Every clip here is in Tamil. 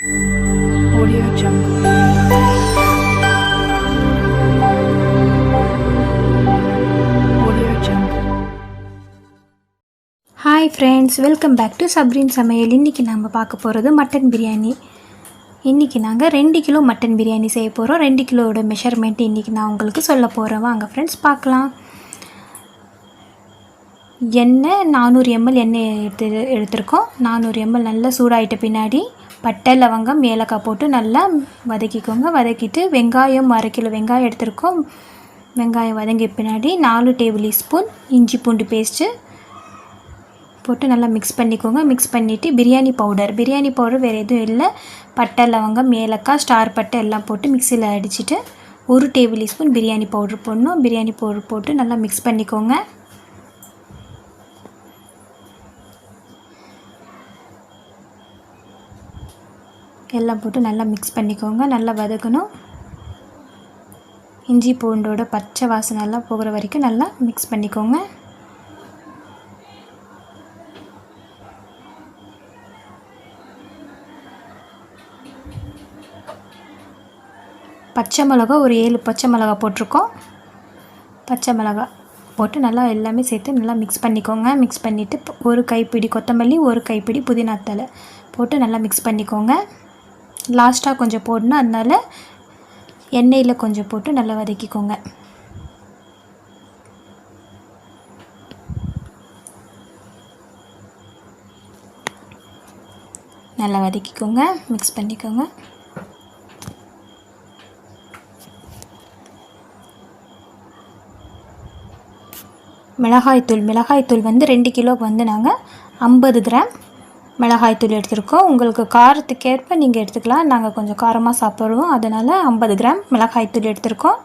Audio Jungle. Audio Jungle. Hi friends, welcome back to Sabreen சமையல். இன்றைக்கி நம்ம பார்க்க போகிறது மட்டன் பிரியாணி. இன்றைக்கி நாங்கள் 2 கிலோ மட்டன் பிரியாணி செய்ய போகிறோம். 2 கிலோவோட மெஷர்மெண்ட் இன்றைக்கி நான் உங்களுக்கு சொல்ல போகிறேன். வாங்க ஃப்ரெண்ட்ஸ் பார்க்கலாம். எண்ணெய் 400 ml எண்ணெய் எடுத்துருக்கோம். 400 ml நல்லா சூடாகிட்ட பின்னாடி பட்டை, லவங்கம், ஏலக்காய் போட்டு நல்லா வதக்கிக்கோங்க. வதக்கிட்டு வெங்காயம் 1/2 கிலோ வெங்காயம் எடுத்துருக்கோம். வெங்காயம் வதங்கிய பின்னாடி 4 டேபிள் ஸ்பூன் இஞ்சி பூண்டு பேஸ்ட்டு போட்டு நல்லா மிக்ஸ் பண்ணிக்கோங்க. மிக்ஸ் பண்ணிவிட்டு பிரியாணி பவுடர் வேறு எதுவும் இல்லை, பட்டை, லவங்கம், ஏலக்காய், ஸ்டார் பட்டை எல்லாம் போட்டு மிக்சியில் அடிச்சுட்டு 1 டேபிள் ஸ்பூன் பிரியாணி பவுடர் போடணும். பிரியாணி பவுடர் போட்டு நல்லா மிக்ஸ் பண்ணிக்கோங்க. எல்லாம் போட்டு நல்லா மிக்ஸ் பண்ணிக்கோங்க. நல்லா வதக்கணும். இஞ்சி பூண்டோட பச்சை வாசனை எல்லாம் போகிற வரைக்கும் நல்லா மிக்ஸ் பண்ணிக்கோங்க. பச்சை மிளகா ஒரு 7 பச்சை மிளகா போட்டிருக்கோம். பச்சை மிளகா போட்டு நல்லா எல்லாமே சேர்த்து நல்லா மிக்ஸ் பண்ணிக்கோங்க. மிக்ஸ் பண்ணிவிட்டு 1 கைப்பிடி கொத்தமல்லி, 1 கைப்பிடி புதினா தழை போட்டு நல்லா மிக்ஸ் பண்ணிக்கோங்க. லாஸ்ட்டாக கொஞ்சம் போடணும், அதனால் எண்ணெயில் கொஞ்சம் போட்டு நல்லா வதக்கிக்கோங்க. நல்லா வதக்கிக்கோங்க, மிக்ஸ் பண்ணிக்கோங்க. மிளகாய்த்தூள் வந்து 2 கிலோக்கு வந்து நாங்கள் 50 கிராம் மிளகாய்த்தூள் எடுத்துருக்கோம். உங்களுக்கு காரத்துக்கேற்ப நீங்கள் எடுத்துக்கலாம். நாங்கள் கொஞ்சம் காரமாக சாப்பிடுவோம், அதனால் 50 கிராம் மிளகாய்த்தூள் எடுத்துருக்கோம்.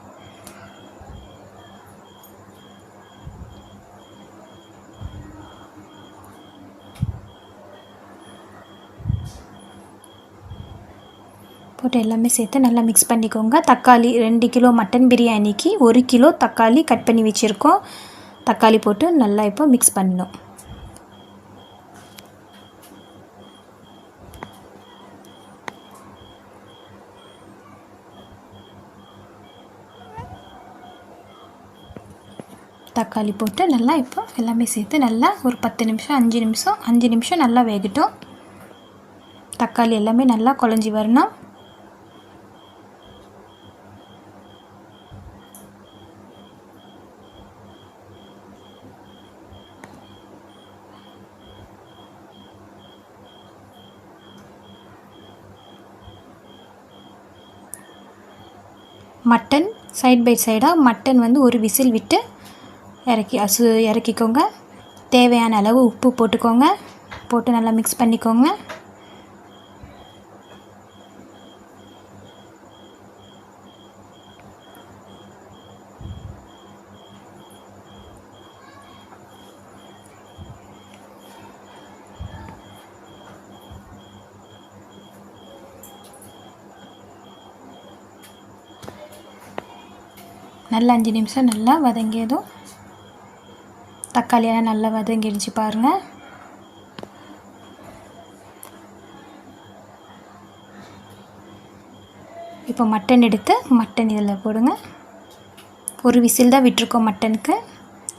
போட்டு எல்லாமே சேர்த்து நல்லா மிக்ஸ் பண்ணிக்கோங்க. தக்காளி 2 கிலோ மட்டன் பிரியாணிக்கு 1 கிலோ தக்காளி கட் பண்ணி வச்சுருக்கோம். தக்காளி போட்டு நல்லா இப்போ மிக்ஸ் பண்ணணும். தக்காளி போட்டு நல்லா இப்போ எல்லாமே சேர்த்து நல்லா ஒரு 10 நிமிஷம் 5 நிமிஷம் நல்லா வேகட்டும். தக்காளி எல்லாமே நல்லா குழஞ்சி வரணும். மட்டன் சைட் பை சைடாக மட்டன் வந்து ஒரு விசில் விட்டு இறக்கிக்கோங்க. தேவையான அளவு உப்பு போட்டுக்கோங்க. போட்டு நல்லா மிக்ஸ் பண்ணிக்கோங்க. நல்லா 5 நிமிஷம் நல்லா வதங்கியதும் தக்காளியெல்லாம் நல்லா வதங்கிடுச்சு பாருங்கள். இப்போ மட்டன் எடுத்து மட்டன் இதில் போடுங்க. ஒரு விசில் தான் விட்டுருக்கோம் மட்டனுக்கு.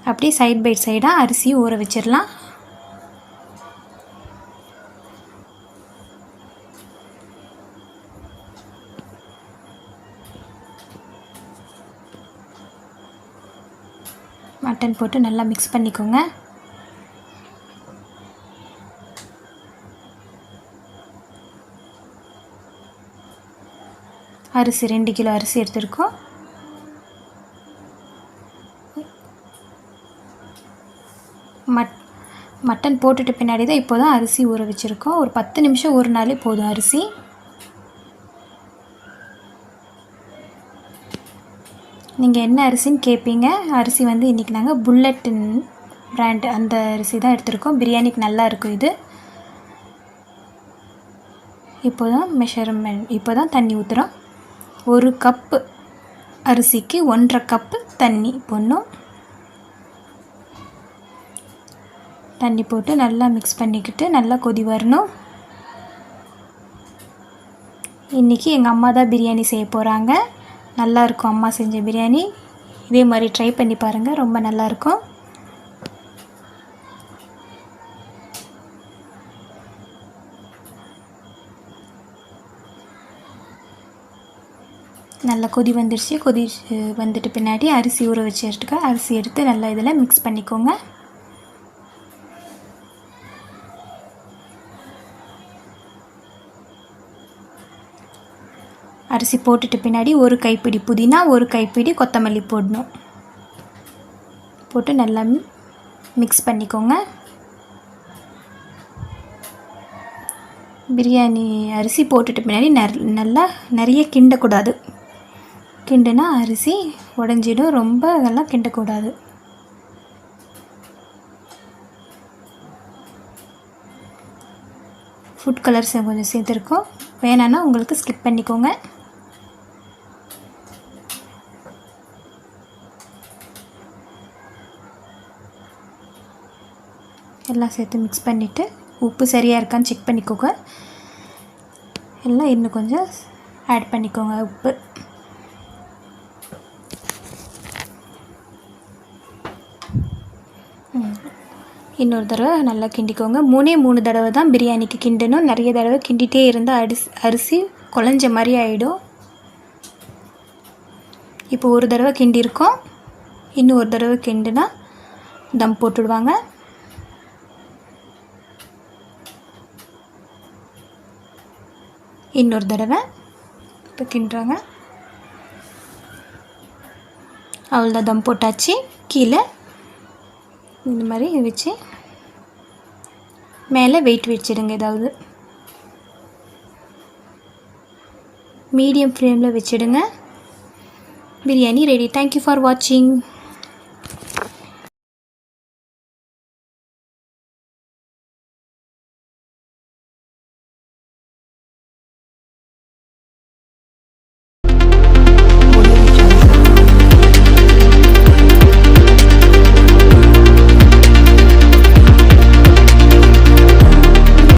அப்படியே சைட் பை சைடாக அரிசியும் ஊற வச்சிடலாம். மட்டன் போட்டு நல்லா மிக்ஸ் பண்ணிக்கோங்க. அரிசி 2 கிலோ அரிசி எடுத்துருக்கோம். மட்டன் போட்டுட்டு பின்னாடி தான் இப்போ தான் அரிசி ஊற வச்சுருக்கோம். ஒரு 10 நிமிஷம் ஊறினாலே போதும் அரிசி. நீங்கள் என்ன அரிசின்னு கேட்பீங்க. அரிசி வந்து இன்றைக்கி நாங்கள் புல்லட் பிராண்ட் அந்த அரிசி தான் எடுத்துருக்கோம். பிரியாணிக்கு நல்லா இருக்கும் இது. இப்போ தான் தண்ணி ஊற்றுறோம். 1 கப்பு அரிசிக்கு 1.5 கப்பு தண்ணி போடணும். தண்ணி போட்டு நல்லா மிக்ஸ் பண்ணிக்கிட்டு நல்லா கொதி வரணும். இன்றைக்கி எங்கள் அம்மா தான் பிரியாணி செய்ய போகிறாங்க. நல்லாயிருக்கும் அம்மா செஞ்ச பிரியாணி. இதே மாதிரி ட்ரை பண்ணி பாருங்கள், ரொம்ப நல்லாயிருக்கும். நல்லா கொதி வந்துடுச்சு. கொதி வந்துட்டு பின்னாடி அரிசி ஊற வச்சு அரிசி எடுத்து நல்லா இதில் மிக்ஸ் பண்ணிக்கோங்க. அரிசி போட்டுட்டு பின்னாடி ஒரு கைப்பிடி புதினா, ஒரு கைப்பிடி கொத்தமல்லி போடணும். போட்டு நல்லா மிக்ஸ் பண்ணிக்கோங்க. பிரியாணி அரிசி போட்டுட்டு பின்னாடி நல்லா நிறைய கிண்டக்கூடாது. கிண்டுனா அரிசி உடஞ்சிடும். ரொம்ப அதெல்லாம் கிண்டக்கூடாது. ஃபுட் கலர்ஸ் கொஞ்சம் சேர்த்துருக்கோம். வேணான்னா உங்களுக்கு ஸ்கிப் பண்ணிக்கோங்க. எல்லாம் சேர்த்து மிக்ஸ் பண்ணிவிட்டு உப்பு சரியாக இருக்கான்னு செக் பண்ணிக்கோங்க. எல்லாம் இன்னும் கொஞ்சம் ஆட் பண்ணிக்கோங்க உப்பு. இன்னொரு தடவை நல்லா கிண்டிக்கோங்க. 3 தடவை தான் பிரியாணிக்கு கிண்டணும். நிறைய தடவை கிண்டிகிட்டே இருந்தால் அரிசி குழஞ்ச மாதிரி ஆகிடும். இப்போ ஒரு தடவை கிண்டியிருக்கோம். இன்னும் ஒரு தடவை கிண்டுனா தம் போட்டுடுவாங்க. இன்னொரு தடவை இப்போ கிண்டுறாங்க. அவ்வளோதான், தம் போட்டாச்சு. கீழே இந்த மாதிரி வச்சு மேலே வெயிட் வச்சிடுங்க. ஏதாவது மீடியம் ஃப்ளேமில் வச்சிடுங்க. பிரியாணி ரெடி. தேங்க்யூ ஃபார் வாட்சிங்.